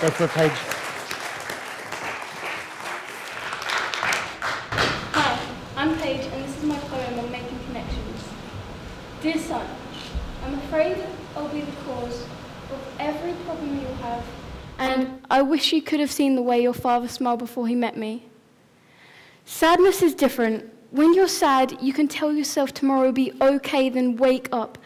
Go for it, Paige. Hi, I'm Paige, and this is my poem on making connections. Dear son, I'm afraid I'll be the cause of every problem you'll have, and I wish you could have seen the way your father smiled before he met me. Sadness is different. When you're sad, you can tell yourself tomorrow will be okay, then wake up.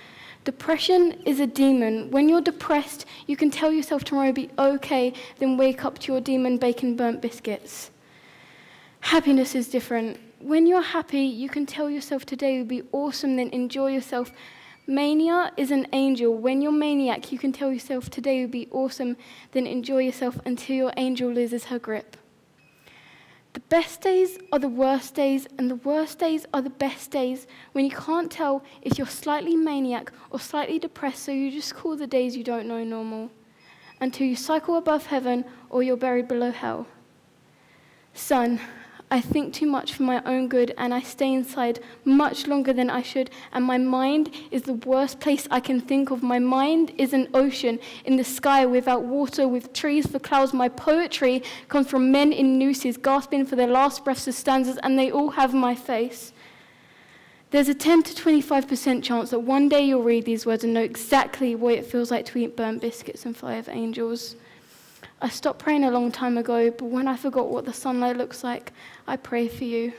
Depression is a demon. When you're depressed, you can tell yourself tomorrow will be okay, then wake up to your demon bacon burnt biscuits. Happiness is different. When you're happy, you can tell yourself today will be awesome, then enjoy yourself. Mania is an angel. When you're maniac, you can tell yourself today will be awesome, then enjoy yourself until your angel loses her grip. The best days are the worst days, and the worst days are the best days, when you can't tell if you're slightly maniac or slightly depressed, so you just call the days you don't know normal, until you cycle above heaven or you're buried below hell. Son, I think too much for my own good, and I stay inside much longer than I should, and my mind is the worst place I can think of. My mind is an ocean in the sky without water, with trees for clouds. My poetry comes from men in nooses, gasping for their last breaths of stanzas, and they all have my face. There's a 10 to 25% chance that one day you'll read these words and know exactly what it feels like to eat burnt biscuits and fly over angels. I stopped praying a long time ago, but when I forgot what the sunlight looks like, I pray for you.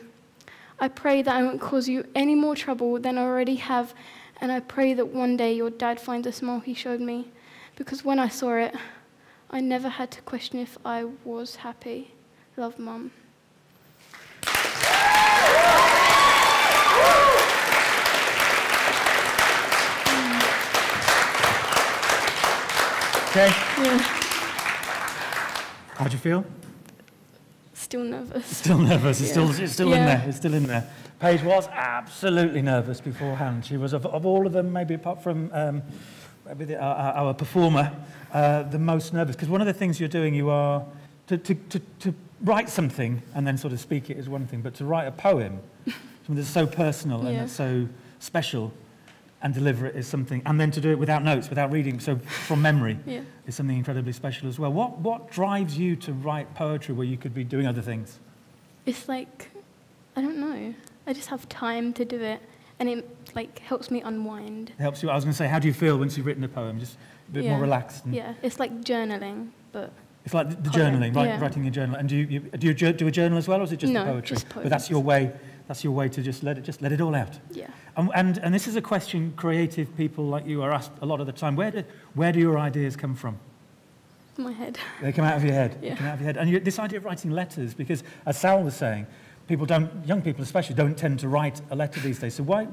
I pray that I won't cause you any more trouble than I already have, and I pray that one day your dad finds a smile he showed me, because when I saw it, I never had to question if I was happy. Love, Mum. Okay. Yeah. How do you feel? Still nervous. Still nervous. It's Yeah. still in there. It's still in there. Paige was absolutely nervous beforehand. She was, of all of them, maybe apart from maybe our performer, the most nervous. Because one of the things you're doing, you are to write something and then sort of speak it is one thing, but to write a poem, something that's so personal and that's so special, and deliver it is something, and then to do it without notes, without reading, so from memory, is something incredibly special as well. What drives you to write poetry where you could be doing other things? It's like, I don't know. I just have time to do it, and it like helps me unwind. It helps you. I was going to say, how do you feel once you've written a poem? Just a bit more relaxed. Yeah, it's like journaling, but it's like the journaling, writing your journal. And do you do a journal as well, or is it just the poetry? Just poetry. But that's your way. That's your way to just let it all out. Yeah. And this is a question creative people like you are asked a lot of the time. Where do your ideas come from? My head. They come out of your head. Yeah. They come out of your head. And this idea of writing letters, because as Sal was saying, young people especially, don't tend to write a letter these days. So why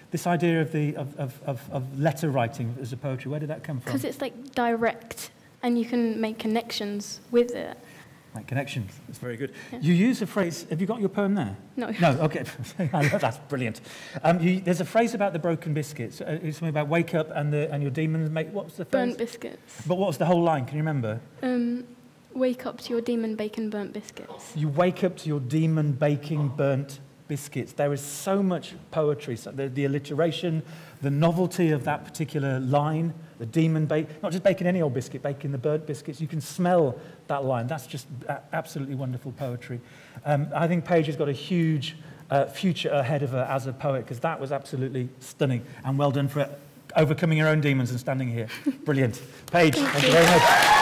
this idea of letter writing as a poetry? Where did that come from? Because it's like direct, and you can make connections with it. Like connections. That's very good. Yeah. You use a phrase. Have you got your poem there? No. No. Okay. That's brilliant. There's a phrase about the broken biscuits. It's something about wake up and your demons make. What was the phrase? Burnt biscuits. But what was the whole line? Can you remember? Wake up to your demon bacon burnt biscuits. You wake up to your demon baking burnt biscuits. There is so much poetry. So the alliteration, the novelty of that particular line. The demon bake, not just baking any old biscuit, baking the burnt biscuits. You can smell that line. That's just absolutely wonderful poetry. I think Paige has got a huge future ahead of her as a poet, because that was absolutely stunning. And well done for overcoming your own demons and standing here. Brilliant. Paige, thank you very much.